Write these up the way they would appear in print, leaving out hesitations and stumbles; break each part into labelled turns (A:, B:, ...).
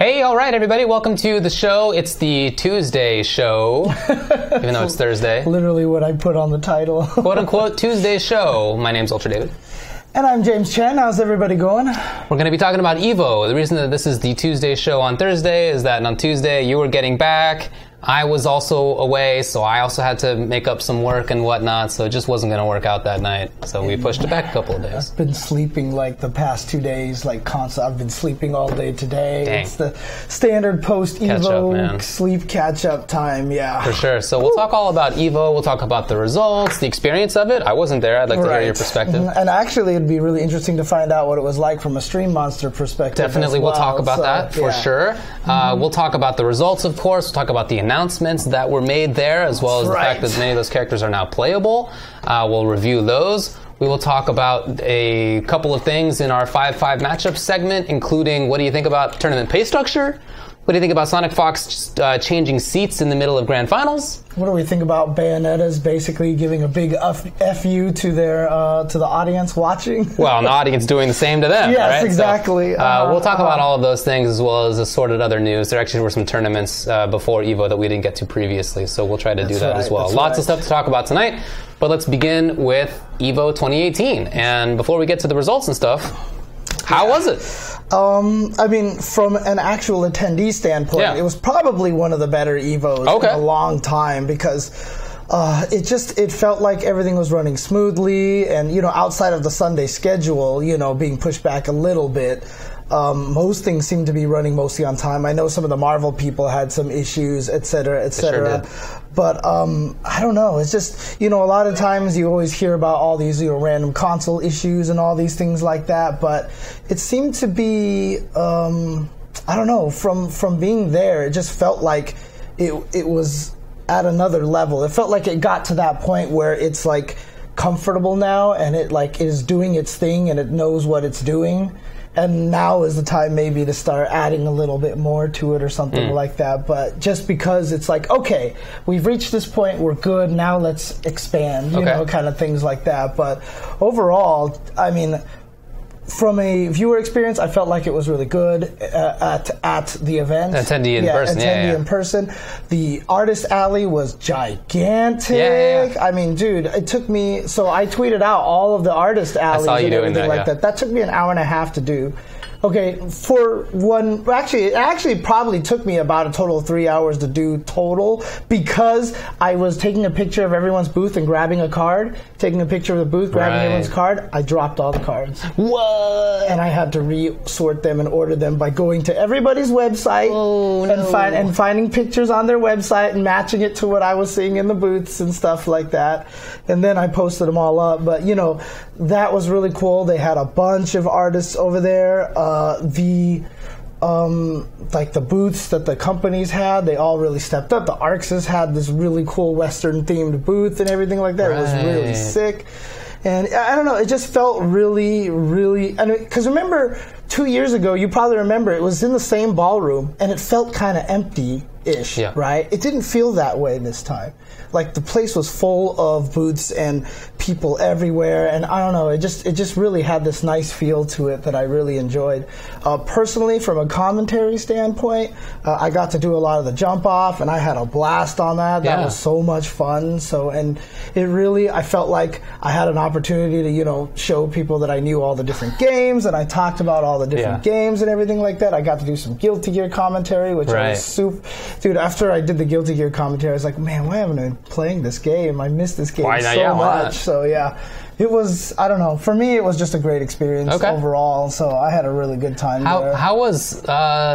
A: Hey, all right, everybody. Welcome to the show. It's the Tuesday show, even though it's Thursday.
B: Literally what I put on the title.
A: Quote, unquote, Tuesday show. My name's Ultra David.
B: And I'm James Chen. How's everybody going?
A: We're going to be talking about EVO. The reason that this is the Tuesday show on Thursday is that on Tuesday you were getting back. I was also away, so I also had to make up some work and whatnot, so it just wasn't going to work out that night. So we pushed it back a couple of days.
B: I've been sleeping like the past 2 days, like constant. I've been sleeping all day today.
A: Dang.
B: It's the standard post-EVO sleep catch-up time, yeah.
A: For sure. So we'll talk all about EVO. We'll talk about the results, the experience of it. I wasn't there. I'd like to hear your perspective.
B: And actually, it'd be really interesting to find out what it was like from a Stream Monster perspective.
A: Definitely,
B: as well.
A: We'll talk about that for sure. We'll talk about the results, of course. We'll talk about the announcements that were made there, as well as the fact that many of those characters are now playable. We'll review those. We will talk about a couple of things in our 5-5 matchup segment, including what do you think about tournament pay structure? What do you think about Sonic Fox changing seats in the middle of Grand Finals?
B: What do we think about Bayonetta's basically giving a big FU to their to the audience watching?
A: Well, and the audience doing the same to them.
B: Yes,
A: right?
B: exactly.
A: So, we'll talk about all of those things as well as assorted other news. There actually were some tournaments before EVO that we didn't get to previously, so we'll try to do that as well. Lots of stuff to talk about tonight, but let's begin with EVO 2018. And before we get to the results and stuff, how was it?
B: I mean, from an actual attendee standpoint, it was probably one of the better EVOs in a long time because it felt like everything was running smoothly, and outside of the Sunday schedule, being pushed back a little bit. Most things seem to be running mostly on time. I know some of the Marvel people had some issues, et cetera, et cetera.
A: Sure,
B: but I don't know. It's just, a lot of times you always hear about all these random console issues and all these things like that. But it seemed to be, I don't know, from being there, it just felt like it was at another level. It felt like it got to that point where it's like comfortable now, and it like is doing its thing and it knows what it's doing. And now is the time maybe to start adding a little bit more to it or something like that. But just because it's like, okay, we've reached this point, we're good, now let's expand, you know, kind of things like that. But overall, I mean, from a viewer experience, I felt like it was really good at the event.
A: Attendee in person.
B: Attendee in person. The artist alley was gigantic. I mean, dude, it took me... So I tweeted out all of the artist alleys and everything like that. That took me an hour and a half to do. Okay, for one... It actually probably took me about a total of 3 hours to do total because I was taking a picture of everyone's booth and grabbing a card, taking a picture of the booth, grabbing everyone's card. I dropped all the cards. What? And I had to re-sort them and order them by going to everybody's website and finding pictures on their website and matching it to what I was seeing in the booths and stuff like that. And then I posted them all up. But, that was really cool. They had a bunch of artists over there. The booths that the companies had, they all really stepped up. The Arxis had this really cool Western themed booth and everything like that. It was really sick. And I don't know, it just felt really, really, because remember 2 years ago, you probably remember it was in the same ballroom and it felt kind of empty-ish, right? It didn't feel that way this time. Like the place was full of booths and people everywhere, and I don't know, it just really had this nice feel to it that I really enjoyed. Personally, from a commentary standpoint, I got to do a lot of the jump off, and I had a blast on that. That was so much fun. So, and it really, I felt like I had an opportunity to, show people that I knew all the different games, and I talked about all the different games and everything like that. I got to do some Guilty Gear commentary, which I was super... Dude, after I did the Guilty Gear commentary, I was like, man, why haven't I been playing this game? I miss this game so much. So, it was, I don't know, for me it was just a great experience overall, so I had a really good time there. How
A: was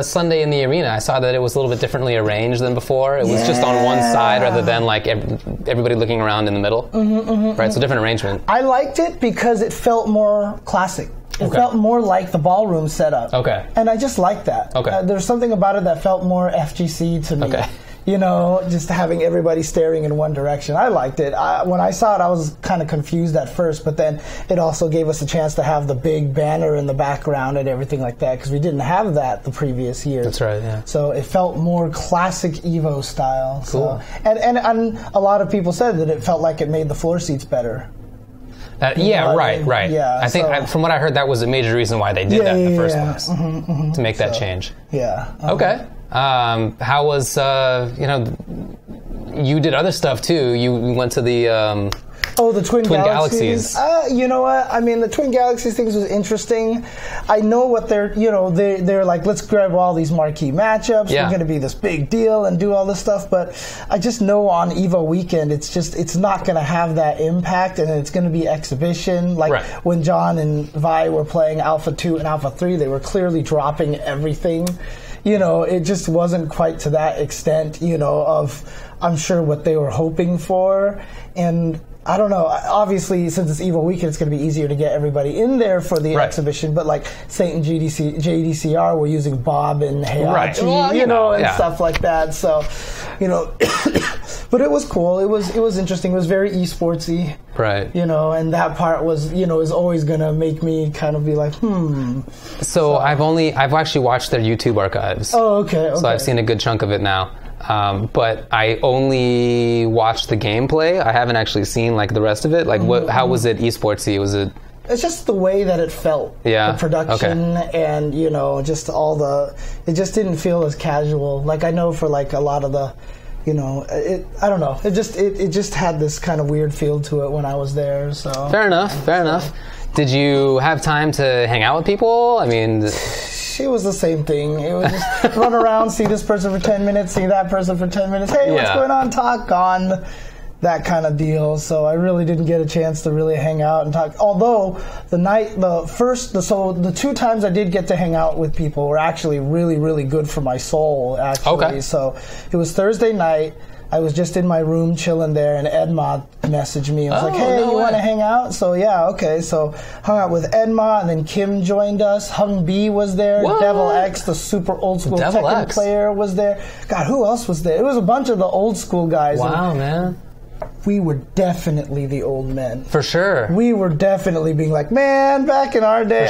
A: Sunday in the arena? I saw that it was a little bit differently arranged than before. It was just on one side rather than like everybody looking around in the middle. Right, so different arrangement.
B: I liked it because it felt more classic. It felt more like the ballroom setup. And I just liked that. There's something about it that felt more FGC to me. Just having everybody staring in one direction. I liked it. When I saw it, I was kind of confused at first, but then it also gave us a chance to have the big banner in the background and everything like that, because we didn't have that the previous year.
A: That's right, yeah.
B: So it felt more classic EVO style.
A: Cool.
B: So, and a lot of people said that it felt like it made the floor seats better.
A: Right.
B: Yeah,
A: I think from what I heard, that was a major reason why they did that in the first place, to make that change.
B: Yeah.
A: Okay. How was you did other stuff too? You went to the
B: the Twin Galaxies. You know what? I mean, the Twin Galaxies things was interesting. I know what they're like, let's grab all these marquee matchups. We're going to be this big deal and do all this stuff. But I just know on EVO weekend, it's not going to have that impact, and it's going to be exhibition. Like when John and Vi were playing Alpha 2 and Alpha 3, they were clearly dropping everything. It just wasn't quite to that extent, of, I'm sure, what they were hoping for. And I don't know. Obviously, since it's EVO weekend, it's going to be easier to get everybody in there for the exhibition. But like Saint and JDCR were using Bob and Heihachi, and stuff like that. So, but it was cool. It was interesting. It was very esportsy.
A: Right.
B: And that part was, is always going to make me kind of be like,
A: So I've actually watched their YouTube archives.
B: Oh, okay.
A: So I've seen a good chunk of it now. But I only watched the gameplay. I haven't actually seen like the rest of it. Like, how was it esportsy? Was it?
B: It's just the way that it felt. Yeah. The production and just it just didn't feel as casual. Like I know for like a lot of the, I don't know. It just had this kind of weird feel to it when I was there. So
A: fair enough. Did you have time to hang out with people? I mean,
B: it was the same thing. It was just run around, see this person for 10 minutes, see that person for 10 minutes. Hey, what's going on? Talk on. That kind of deal. So I really didn't get a chance to really hang out and talk. Although the 2 times I did get to hang out with people were actually really, really good for my soul, actually. Okay. So it was Thursday night. I was just in my room chilling there, and Edma messaged me. I was like, hey, you want to hang out? So, yeah, okay. So, hung out with Edma, and then Kim joined us. Hung B was there. What? Devil X, the super old school Tekken player, was there. God, who else was there? It was a bunch of the old school guys.
A: Wow, man.
B: We were definitely the old men.
A: For sure.
B: We were definitely being like, man, back in our day,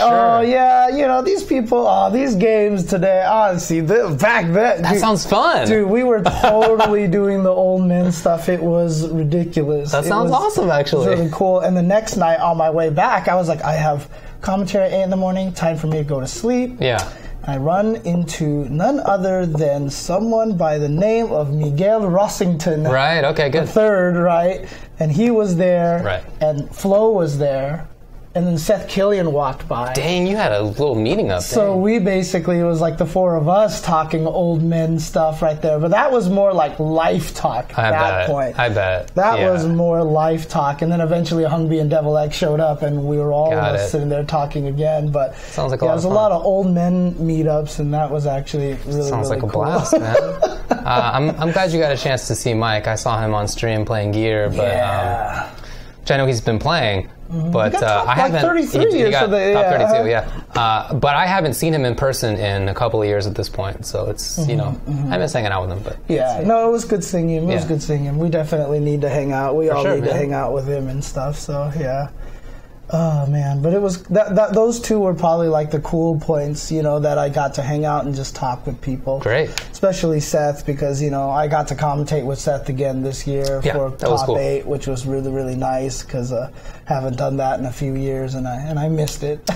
B: these people, these games today, see, back then.
A: That sounds fun.
B: Dude, we were totally doing the old men stuff. It was ridiculous.
A: That sounds awesome, actually.
B: It was really cool. And the next night on my way back, I was like, I have commentary at 8 in the morning, time for me to go to sleep.
A: Yeah.
B: I run into none other than someone by the name of Miguel Rossington.
A: Right, okay, good.
B: The third, right? And he was there.
A: Right.
B: And Flo was there. And then Seth Killian walked by.
A: Dang, you had a little meeting up there.
B: So we basically, it was like the 4 of us talking old men stuff right there. But that was more like life talk at that point.
A: I bet.
B: That was more life talk. And then eventually Hungby and Devil X showed up, and we were all sitting there talking again. But
A: sounds like
B: there was a lot of old men meetups, and that was actually really,
A: sounds
B: really
A: like
B: cool.
A: A blast, man. I'm glad you got a chance to see Mike. I saw him on stream playing Gear, but which I know he's been playing. But I haven't.
B: 33
A: he got
B: top
A: 32, but I haven't seen him in person in a couple of years at this point. So it's I haven't hanging out with him, but
B: no, it was good seeing him. It was good seeing him. We definitely need to hang out. We all need to hang out with him and stuff. So yeah. Oh man, but it was those 2 were probably like the cool points, that I got to hang out and just talk with people.
A: Great.
B: Especially Seth, because I got to commentate with Seth again this year for top 8, which was really, really nice because haven't done that in a few years, and I missed it.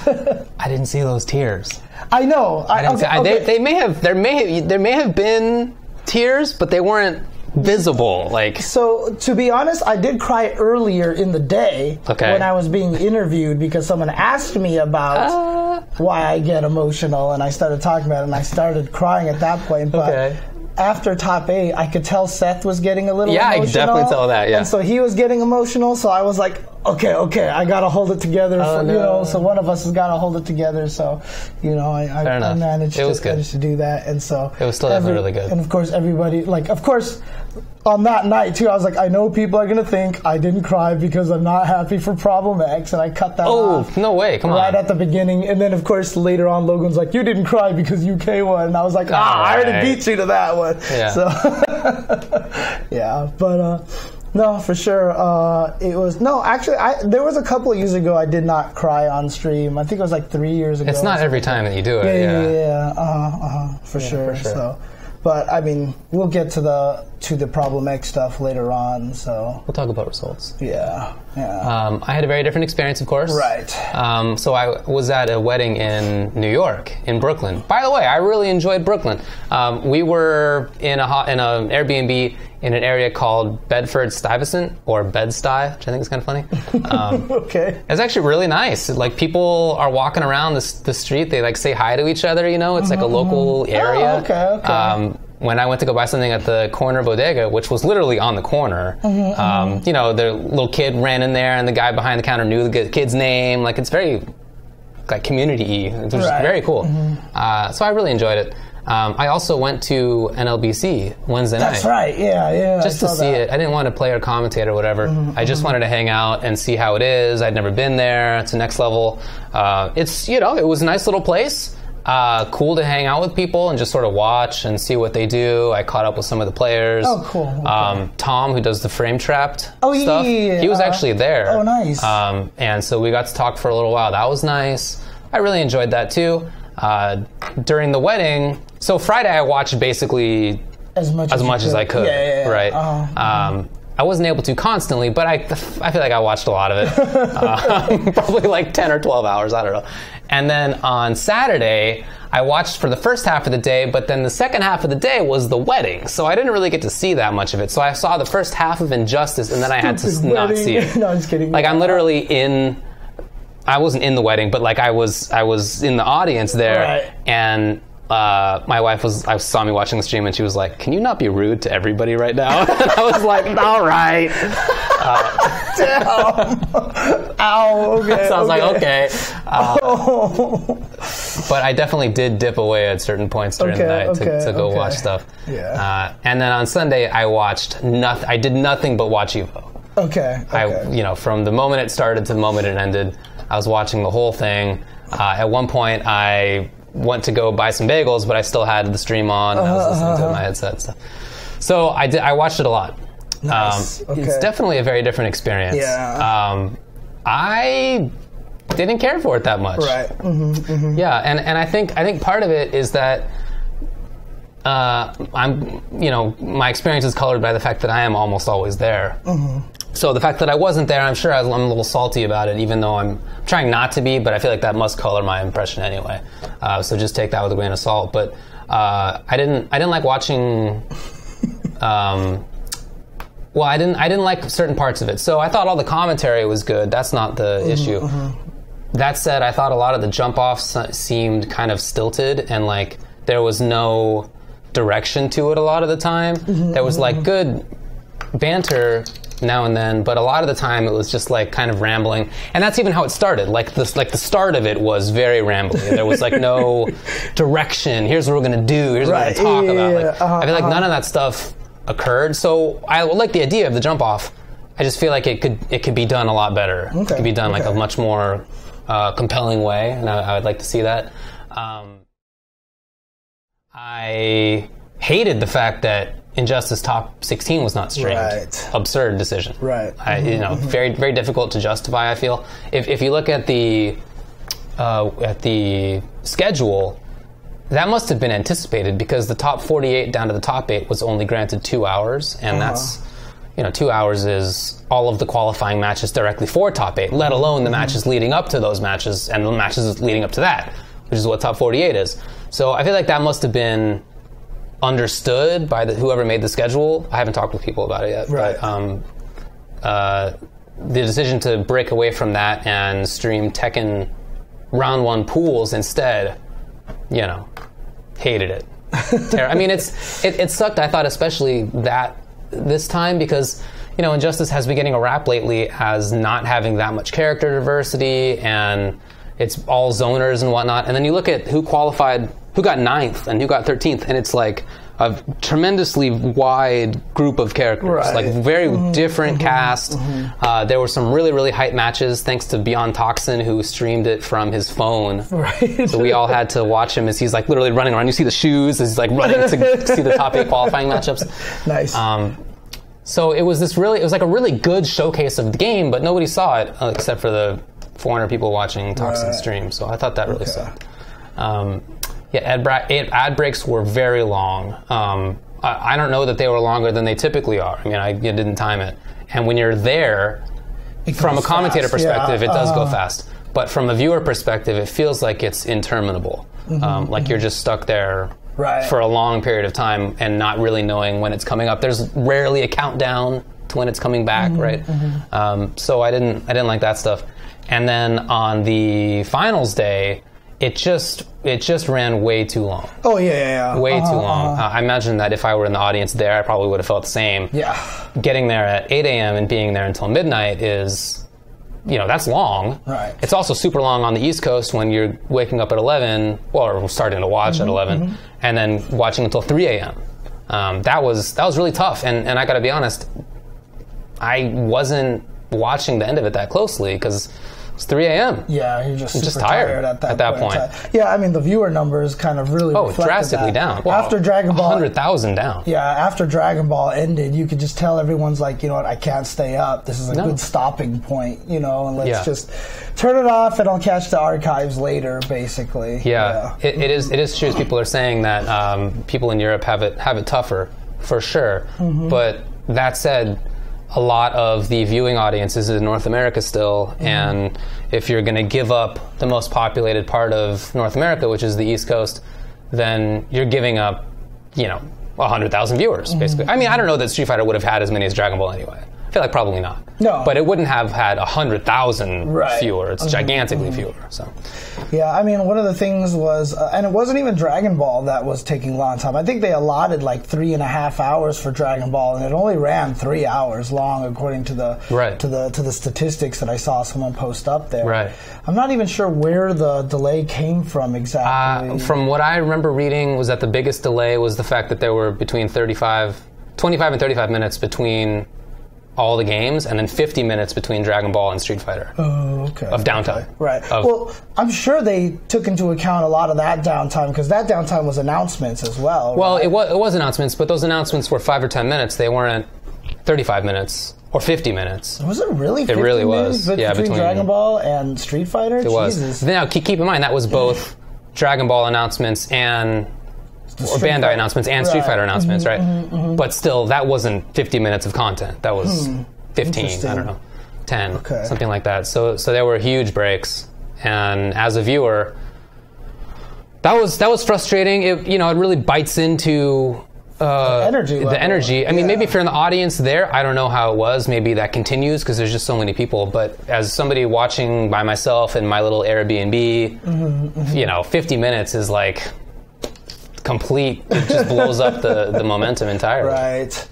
A: I didn't see those tears.
B: I know.
A: There may have been tears, but they weren't visible.
B: So to be honest, I did cry earlier in the day when I was being interviewed because someone asked me about why I get emotional, and I started talking about it, and I started crying at that point. But after top 8, I could tell Seth was getting a little emotional.
A: I could definitely tell that,
B: And so he was getting emotional, so I was like, okay, I gotta hold it together. So one of us has gotta hold it together. So, I managed to do that, and so
A: it was still definitely really good.
B: And of course, everybody, on that night too, I was like, I know people are gonna think I didn't cry because I'm not happy for Problem X, and I cut that off.
A: Oh, no way! Come on.
B: Right at the beginning, and then of course later on, Logan's like, you didn't cry because UK won, and I was like, I already beat you to that one.
A: Yeah.
B: So, but. No, for sure. It was actually. There was a couple of years ago I did not cry on stream. I think it was like 3 years ago.
A: It's not every time that you do it.
B: For sure. So, But I mean, we'll get to the Problem X stuff later on. So
A: we'll talk about results.
B: Yeah.
A: I had a very different experience, of course.
B: Right.
A: So I was at a wedding in New York, in Brooklyn. By the way, I really enjoyed Brooklyn. We were in an Airbnb in an area called Bedford-Stuyvesant, or Bed-Stuy, which I think is kind of funny.
B: Okay.
A: It's actually really nice. Like, people are walking around the street. They, like, say hi to each other, you know? It's like a local area.
B: Oh, okay.
A: When I went to go buy something at the corner bodega, which was literally on the corner, you know, the little kid ran in there, and the guy behind the counter knew the kid's name. Like, it's very, like, community-y. It was very cool. So I really enjoyed it. I also went to NLBC Wednesday night.
B: That's right, yeah.
A: Just to see it. I didn't want to play or commentate or whatever. I just wanted to hang out and see how it is. I'd never been there. It's the next level. It's, you know, it was a nice little place. Cool to hang out with people and just sort of watch and see what they do. I caught up with some of the players.
B: Oh, cool. Okay.
A: Tom, who does the frame trapped stuff,
B: yeah.
A: he was actually there.
B: Oh, nice.
A: And so we got to talk for a little while. That was nice. I really enjoyed that too. During the wedding, so Friday I watched basically as much as I could. Right. I wasn't able to constantly, but I feel like I watched a lot of it. Probably like 10 or 12 hours, I don't know. And then on Saturday, I watched for the first half of the day, but then the second half of the day was the wedding. So I didn't really get to see that much of it. So I saw the first half of Injustice, and then I had to not see it.
B: No, I'm just kidding.
A: Like, I'm literally I wasn't in the wedding, but like I was in the audience there,
B: right.
A: And my wife saw me watching the stream, and she was like, "Can you not be rude to everybody right now?" And I was like, "All right."
B: Damn. Ow. Okay.
A: So I was like, "Okay." But I definitely did dip away at certain points during the night to go watch stuff.
B: Yeah.
A: And then on Sunday, I watched nothing. I did nothing but watch EVO.
B: Okay.
A: From the moment it started to the moment it ended, I was watching the whole thing. At one point, I went to go buy some bagels, but I still had the stream on, and I was listening to it in my headset. So I watched it a lot.
B: Nice.
A: It's definitely a very different experience.
B: Yeah.
A: I didn't care for it that much.
B: Right.
A: Yeah, and I think part of it is that my experience is colored by the fact that I am almost always there. So the fact that I wasn't there, I'm sure I'm a little salty about it, even though I'm trying not to be, but I feel like that must color my impression anyway. So just take that with a grain of salt. But I didn't like watching. I didn't like certain parts of it. So I thought all the commentary was good. That's not the issue. That said, I thought a lot of the jump-offs seemed kind of stilted, and like there was no direction to it a lot of the time. There was like good banter now and then, but a lot of the time it was just like kind of rambling, and that's even how it started. Like the start of it was very rambling. There was like no direction. Here's what we're gonna do. Here's what we're gonna talk about. Like, I feel like none of that stuff occurred. So I like the idea of the jump off. I just feel like it could be done a lot better. It could be done like a much more compelling way, and I would like to see that. I hated the fact that Injustice Top 16 was not streamed.
B: Right.
A: Absurd decision.
B: Right.
A: Very, very difficult to justify, I feel. If you look at the schedule, that must have been anticipated, because the top 48 down to the top 8 was only granted 2 hours, and that's 2 hours is all of the qualifying matches directly for top 8, let alone the matches leading up to those matches and the matches leading up to that, which is what top 48 is. So I feel like that must have been understood by whoever made the schedule. I haven't talked with people about it yet,
B: right.
A: But the decision to break away from that and stream Tekken round 1 pools instead, hated it. I mean, it sucked, I thought, especially that this time, because Injustice has been getting a rap lately as not having that much character diversity, and it's all zoners and whatnot. And then you look at who qualified, who got 9th and who got 13th, and it's like a tremendously wide group of characters,
B: right.
A: like very different cast. There were some really, really hype matches, thanks to Beyond Toxin, who streamed it from his phone.
B: Right.
A: So we all had to watch him as he's like literally running around. You see the shoes as he's like running to see the top 8 qualifying matchups.
B: Nice.
A: So it was like a really good showcase of the game, but nobody saw it except for the 400 people watching Toxin stream. So I thought that really sucked. Yeah, ad breaks were very long. I don't know that they were longer than they typically are. I mean, I didn't time it. And when you're there, from a commentator perspective, it does go fast. But from a viewer perspective, it feels like it's interminable. Like you're just stuck there for a long period of time and not really knowing when it's coming up. There's rarely a countdown to when it's coming back, right? So I didn't like that stuff. And then on the finals day, it just ran way too long.
B: Oh, yeah.
A: Way too long. I imagine that if I were in the audience there, I probably would have felt the same.
B: Yeah.
A: Getting there at 8 a.m. and being there until midnight is, that's long.
B: Right.
A: It's also super long on the East Coast when you're waking up at 11, or starting to watch at 11, and then watching until 3 a.m. That was really tough. And I got to be honest, I wasn't watching the end of it that closely because it's 3 a.m.
B: Yeah, you're just
A: tired
B: at that point. Yeah, I mean, the viewer numbers kind of really
A: drastically down.
B: Well, after Dragon Ball...
A: 100,000 down.
B: Yeah, after Dragon Ball ended, you could just tell everyone's like, I can't stay up. This is a good stopping point, and let's just turn it off and I'll catch the archives later, basically.
A: Yeah. It is true. People are saying that people in Europe have it tougher, for sure. But that said, a lot of the viewing audience is in North America still, and if you're going to give up the most populated part of North America, which is the East Coast, then you're giving up, 100,000 viewers, basically. I mean, I don't know that Street Fighter would have had as many as Dragon Ball anyway. I feel like probably not.
B: No.
A: But it wouldn't have had 100,000 fewer. It's gigantically fewer. So.
B: Yeah, I mean, one of the things was, and it wasn't even Dragon Ball that was taking a long time. I think they allotted like 3.5 hours for Dragon Ball, and it only ran 3 hours long, according to the to the statistics that I saw someone post up there.
A: Right.
B: I'm not even sure where the delay came from exactly.
A: From what I remember reading, was that the biggest delay was the fact that there were between 25 and 35 minutes between all the games, and then 50 minutes between Dragon Ball and Street Fighter.
B: Oh, okay.
A: Of downtime.
B: Okay. Right. Well, I'm sure they took into account a lot of that downtime, because that downtime was announcements as well.
A: Well,
B: right?
A: it was announcements, but those announcements were 5 or 10 minutes. They weren't 35 minutes or 50 minutes.
B: Was it really 50
A: It really
B: minutes
A: was.
B: between Dragon Ball and Street Fighter?
A: It was. Now, keep in mind, that was both Dragon Ball announcements and Bandai announcements and Street Fighter announcements, right? But still, that wasn't 50 minutes of content. That was 15, I don't know, 10, something like that. So there were huge breaks, and as a viewer, that was frustrating. It really bites into the energy. I mean, maybe if you're in the audience there, I don't know how it was. Maybe that continues because there's just so many people. But as somebody watching by myself in my little Airbnb, 50 minutes is like complete. It just blows up the momentum entirely.
B: Right.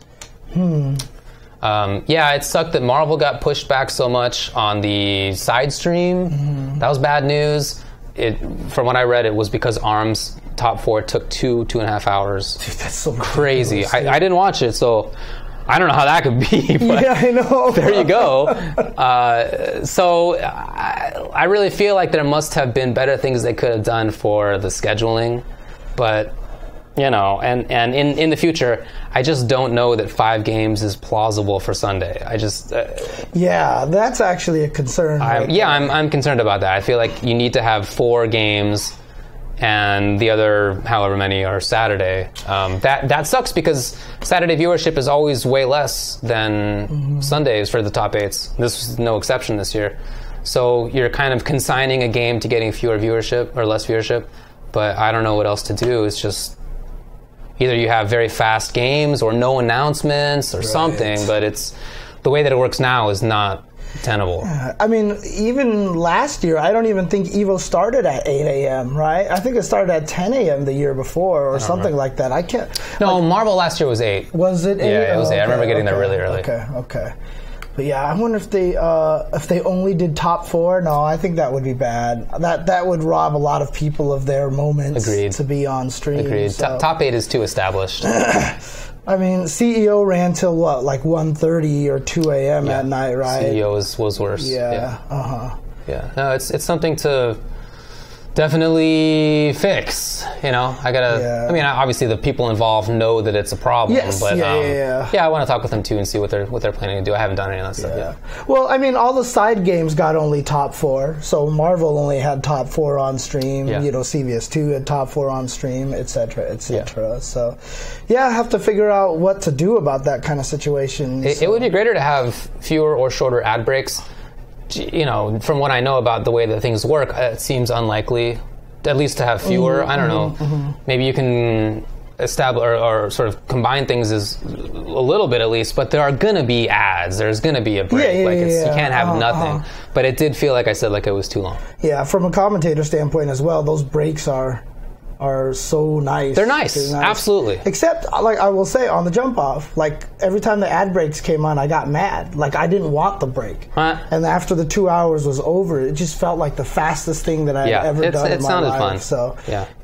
A: It sucked that Marvel got pushed back so much on the side stream. That was bad news. From what I read, it was because ARMS top 4 took 2.5 hours.
B: Dude, that's so
A: crazy. I didn't watch it, so I don't know how that could be. But
B: yeah, I know.
A: There you go. So I really feel like there must have been better things they could have done for the scheduling, but and in the future, I just don't know that 5 games is plausible for Sunday. I just
B: yeah, that's actually a concern.
A: I'm concerned about that. I feel like you need to have 4 games, and the other however many are Saturday. That sucks because Saturday viewership is always way less than Sundays for the top 8s. This was no exception this year. So you're kind of consigning a game to getting fewer viewership or less viewership, but I don't know what else to do. It's just either you have very fast games or no announcements or something, but it's the way that it works now is not tenable.
B: I mean, even last year, I don't even think EVO started at 8 a.m., right? I think it started at 10 a.m. the year before or something like that. I can't...
A: No, Marvel last year was 8.
B: Was it 8?
A: Yeah, it was 8. I remember getting there really early.
B: Okay. But yeah, I wonder if they only did top 4. No, I think that would be bad. That would rob a lot of people of their moments to be on stream.
A: Agreed.
B: So.
A: Top 8 is too established.
B: I mean, CEO ran till what, like 1:30 or 2 a.m. at night, right?
A: CEO was worse.
B: Yeah.
A: Yeah. No, it's something to definitely fix. You know, I gotta. I mean, obviously the people involved know that it's a problem.
B: Yes.
A: But
B: Yeah,
A: I want to talk with them too and see what they're planning to do. I haven't done any of that stuff yet.
B: Well, I mean, all the side games got only top 4. So Marvel only had top 4 on stream.
A: Yeah.
B: You know, CVS2 had top 4 on stream, etc., etc. So, I have to figure out what to do about that kind of situation.
A: It would be greater to have fewer or shorter ad breaks. You know, from what I know about the way that things work, it seems unlikely, at least to have fewer. I don't know. Maybe you can establish or sort of combine things as a little bit at least, but there are going to be ads. There's going to be a break. You can't have nothing. But it did feel, like I said, like it was too long. Yeah,
B: from a commentator standpoint as well, those breaks are so nice.
A: They're nice. Absolutely.
B: Except, like I will say, on the jump off, like every time the ad breaks came on, I got mad. Like I didn't want the break. And after the 2 hours was over, it just felt like the fastest thing that I've ever done in my life. It sounded fun. So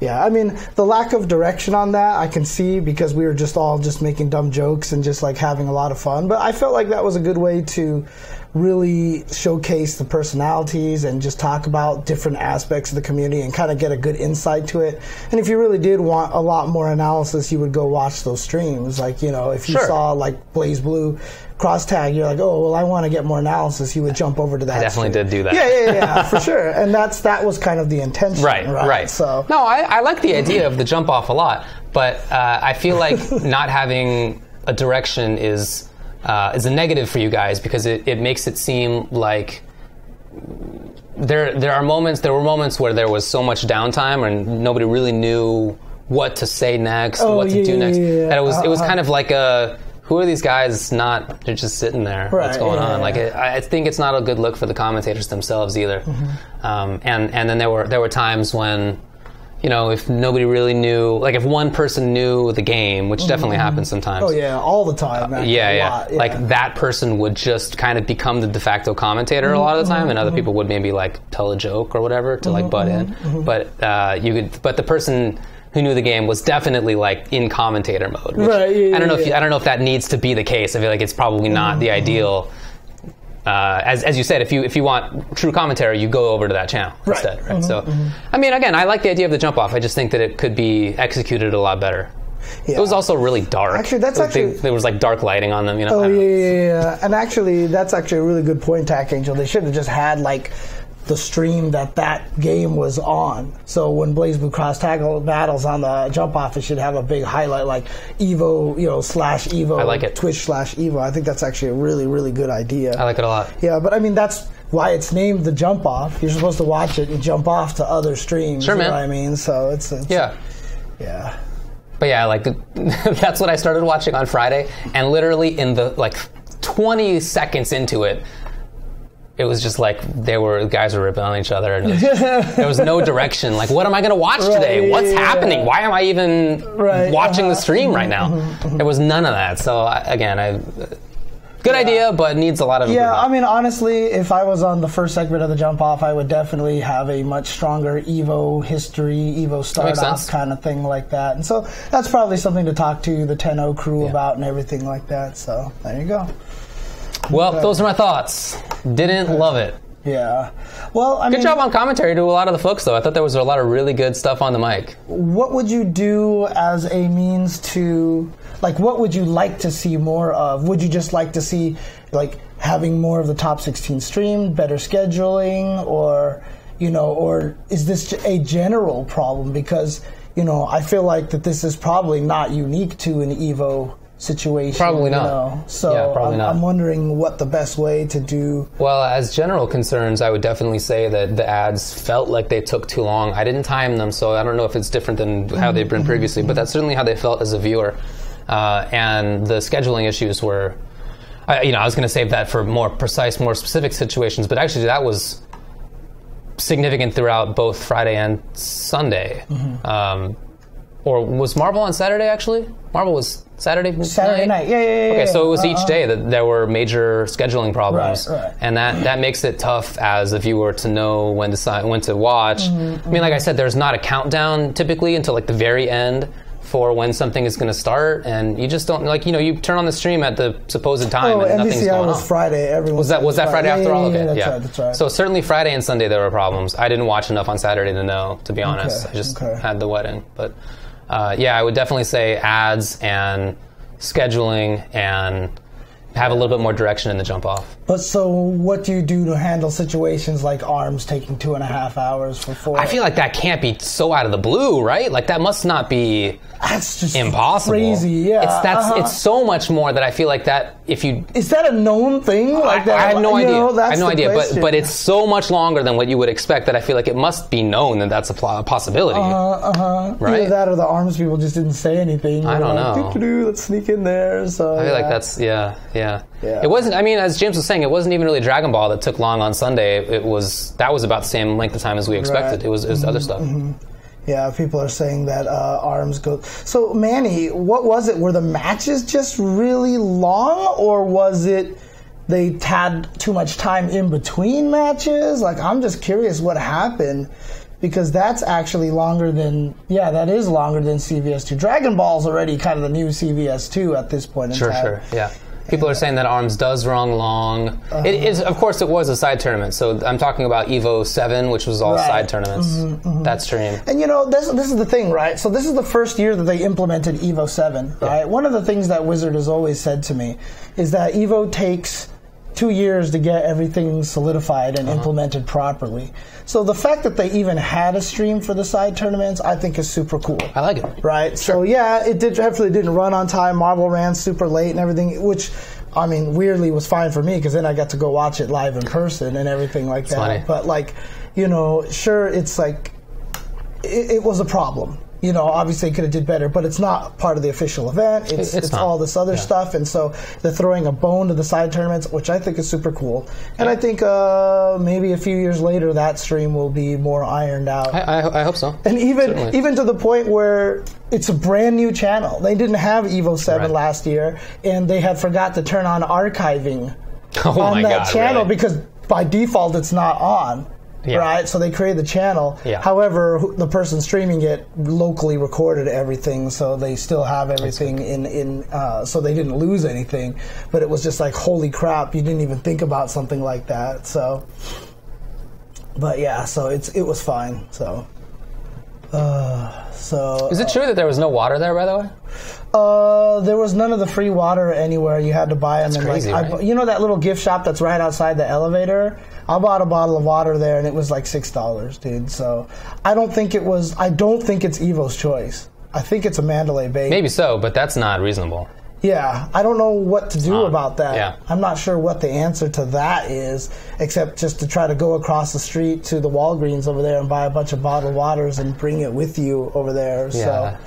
B: I mean, the lack of direction on that I can see, because we were just all making dumb jokes and just like having a lot of fun. But I felt like that was a good way to really showcase the personalities and just talk about different aspects of the community and kind of get a good insight to it. And if you really did want a lot more analysis, you would go watch those streams. Like, you know, if you saw like Blaze Blue cross tag, you're like, oh, well, I want to get more analysis. You would jump over to that.
A: I definitely did do that.
B: Yeah, for sure. And that was kind of the intention. Right. So
A: no, I like the idea of the jump off a lot, but I feel like not having a direction is a negative for you guys, because it makes it seem like there were moments where there was so much downtime and nobody really knew what to say next, what to do next. That it was kind of like who are these guys? They're just sitting there. What's going on? Like I think it's not a good look for the commentators themselves either. And then there were times when, you know, if nobody really knew, like if one person knew the game, which definitely happens sometimes.
B: Oh yeah, all the time. Lot,
A: Like that person would just kind of become the de facto commentator a lot of the time, and other people would maybe like tell a joke or whatever to like butt in. But but the person who knew the game was definitely like in commentator mode. Which I don't know if that needs to be the case. I feel like it's probably not the ideal. As you said, if you want true commentary, you go over to that channel instead. Right? So, I mean, again, I like the idea of the jump off. I just think that it could be executed a lot better. It was also really dark.
B: Actually,
A: there was like dark lighting on them. You know.
B: Oh yeah. And actually, that's actually a really good point, Tack Angel. They should have just had like the stream that game was on. So when Blaze Blue cross tackle battles on the jump off, it should have a big highlight like EVO, /EVO.
A: I like it.
B: Twitch/EVO. I think that's actually a really, really good idea.
A: I like it a lot.
B: Yeah, but I mean, that's why it's named the jump off. You're supposed to watch it and jump off to other streams.
A: Sure, man.
B: You know what I mean? So it's
A: yeah. But yeah, like that's what I started watching on Friday, and literally in the like 20 seconds into it, it was just like guys were ripping on each other, and there was no direction. Like, what am I going to watch today? What's happening? Why am I even watching the stream right now? There was none of that. So good idea, but needs a lot of improvement.
B: I mean, honestly, if I was on the first segment of the jump off, I would definitely have a much stronger EVO history, EVO start off kind of thing like that. And so that's probably something to talk to the 10-0 crew about and everything like that. So there you go.
A: Well, those are my thoughts. Didn't love it.
B: Yeah. Well, I mean,
A: good job on commentary to a lot of the folks, though. I thought there was a lot of really good stuff on the mic.
B: What would you do as a means to, like, what would you like to see more of? Would you just like to see, like, having more of the top 16 streamed, better scheduling, or is this a general problem? Because, I feel like that this is probably not unique to an EVO situation.
A: Probably not.
B: So probably not. I'm wondering what the best way to do.
A: Well, as general concerns, I would definitely say that the ads felt like they took too long. I didn't time them, so I don't know if it's different than how they've been previously, but that's certainly how they felt as a viewer. And the scheduling issues were, I was going to save that for more precise, more specific situations, but actually that was significant throughout both Friday and Sunday. Or was Marvel on Saturday, actually? Marvel was Saturday night?
B: Yeah.
A: Okay, so it was each day that there were major scheduling problems.
B: Right.
A: And that makes it tough as a viewer to know when to watch. I mean, like I said, there's not a countdown typically until like the very end. for when something is going to start, and you just don't, like, you turn on the stream at the supposed time and nothing's going on.
B: was Friday. Everyone
A: was that Friday after all? Okay,
B: that's right.
A: So certainly Friday and Sunday there were problems. I didn't watch enough on Saturday to know, to be honest. I just had the wedding. But I would definitely say ads and scheduling and have a little bit more direction in the jump off.
B: But so what do you do to handle situations like ARMS taking 2.5 hours for 4?
A: I feel like that can't be so out of the blue, right? Like that must not be
B: That's just
A: impossible.
B: Crazy, yeah.
A: It's so much more that I feel like that if you...
B: Is that a known thing? Like that?
A: I have no idea.
B: I
A: have no idea, but it's so much longer than what you would expect that I feel like it must be known that that's a possibility. Right?
B: Either that or the ARMS people just didn't say anything.
A: I don't know.
B: Let's sneak in there. So
A: I feel like that's, yeah. It wasn't, I mean, as James was saying, it wasn't even really Dragon Ball that took long on Sunday. That was about the same length of time as we expected. Right. It was other stuff.
B: Yeah, people are saying that ARMS go. So, Manny, what was it? Were the matches just really long, or was it they had too much time in between matches? Like, I'm just curious what happened, because that's actually longer than, that is longer than CVS2. Dragon Ball's already kind of the new CVS2 at this point in time.
A: Sure, yeah. People are saying that ARMS does run long. It is, of course, it was a side tournament. So I'm talking about EVO 7, which was all side tournaments. That stream. And
B: this is the thing, right? So this is the first year that they implemented EVO 7, right? One of the things that Wizard has always said to me is that EVO takes 2 years to get everything solidified and implemented properly. So the fact that they even had a stream for the side tournaments, I think is super cool.
A: I like it.
B: Right? Sure. So it definitely didn't run on time. Marvel ran super late and everything, which, I mean, weirdly was fine for me because then I got to go watch it live in person and everything like that.
A: Funny.
B: But sure, it's like, it was a problem. Obviously it could have did better, but it's not part of the official event. It's all this other stuff, and so they're throwing a bone to the side tournaments, which I think is super cool. And I think maybe a few years later that stream will be more ironed out.
A: I hope so.
B: And even to the point where it's a brand new channel. They didn't have EVO 7 last year, and they had forgot to turn on archiving on that channel because by default it's not on. Yeah. Right, so they created the channel. Yeah. However, the person streaming it locally recorded everything, so they still have everything in so they didn't lose anything. But it was just like, holy crap, you didn't even think about something like that. So, but so it was fine. So,
A: is it true that there was no water there, by the way?
B: There was none of the free water anywhere. You had to buy them.
A: That's crazy, right?
B: That little gift shop that's right outside the elevator? I bought a bottle of water there, and it was like $6, dude. So I don't think it's EVO's choice. I think it's a Mandalay Bay.
A: Maybe so, but that's not reasonable.
B: Yeah, I don't know what to do about that.
A: Yeah.
B: I'm not sure what the answer to that is, except just to try to go across the street to the Walgreens over there and buy a bunch of bottled waters and bring it with you over there.
A: Yeah.
B: So.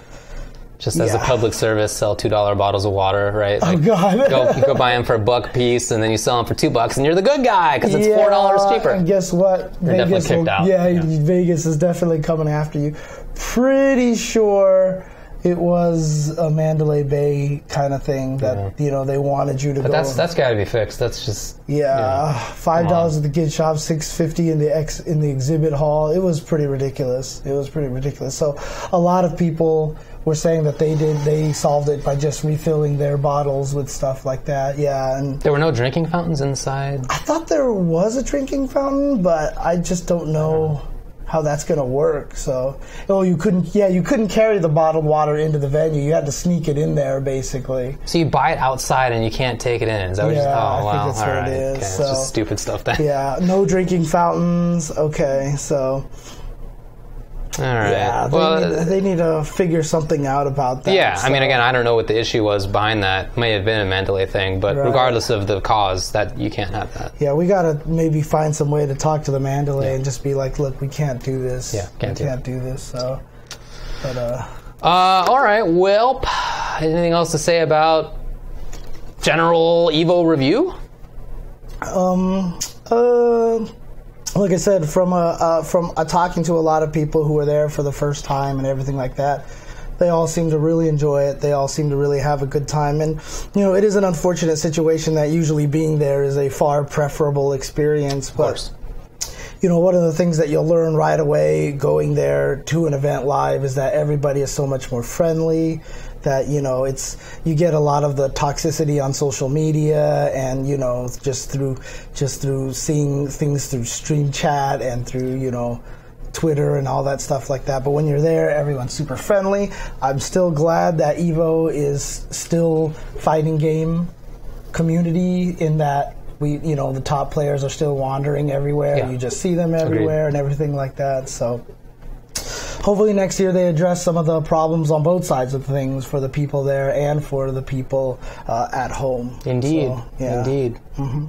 A: Just as a public service, sell $2 bottles of water, right?
B: Like, oh, God.
A: go buy them for $1 a piece, and then you sell them for $2, and you're the good guy because it's $4 cheaper.
B: And guess what?
A: You're definitely kicked out.
B: Yeah, Vegas is definitely coming after you. Pretty sure it was a Mandalay Bay kind of thing that they wanted you to go.
A: But that's got to be fixed. That's just
B: $5 at the gift shop, $6.50 in the exhibit hall. It was pretty ridiculous. So a lot of people were saying that they solved it by just refilling their bottles with stuff like that. Yeah, and
A: there were no drinking fountains inside.
B: I thought there was a drinking fountain, but I just don't know how that's going to work. So, you couldn't carry the bottled water into the venue. You had to sneak it in there, basically.
A: So you buy it outside and you can't take it in. Is that what
B: I think that's what it is.
A: Okay. So, it's just stupid stuff then.
B: Yeah, no drinking fountains. Okay, so.
A: All right.
B: Yeah, they need to figure something out about that.
A: Yeah, I mean, again, I don't know what the issue was behind that. It may have been a Mandalay thing, but regardless of the cause, that you can't have that.
B: Yeah, we got to maybe find some way to talk to the Mandalay and just be like, look, we can't do this.
A: Yeah, can't do
B: this. So, but
A: all right. Well, anything else to say about general EVO review?
B: Like I said, from talking to a lot of people who were there for the first time and everything like that, they all seem to really enjoy it. They all seem to really have a good time. And, it is an unfortunate situation that usually being there is a far preferable experience. But,
A: of course.
B: one of the things that you'll learn right away going there to an event live is that everybody is so much more friendly. That you get a lot of the toxicity on social media, and just through seeing things through stream chat and through Twitter and all that stuff like that. But when you're there, everyone's super friendly. I'm still glad that EVO is still fighting game community, in that the top players are still wandering everywhere. Yeah. You just see them everywhere. Agreed. And everything like that. So hopefully next year they address some of the problems on both sides of things for the people there and for the people at home.
A: Indeed.
B: So, yeah.
A: Indeed.
B: Mm-hmm.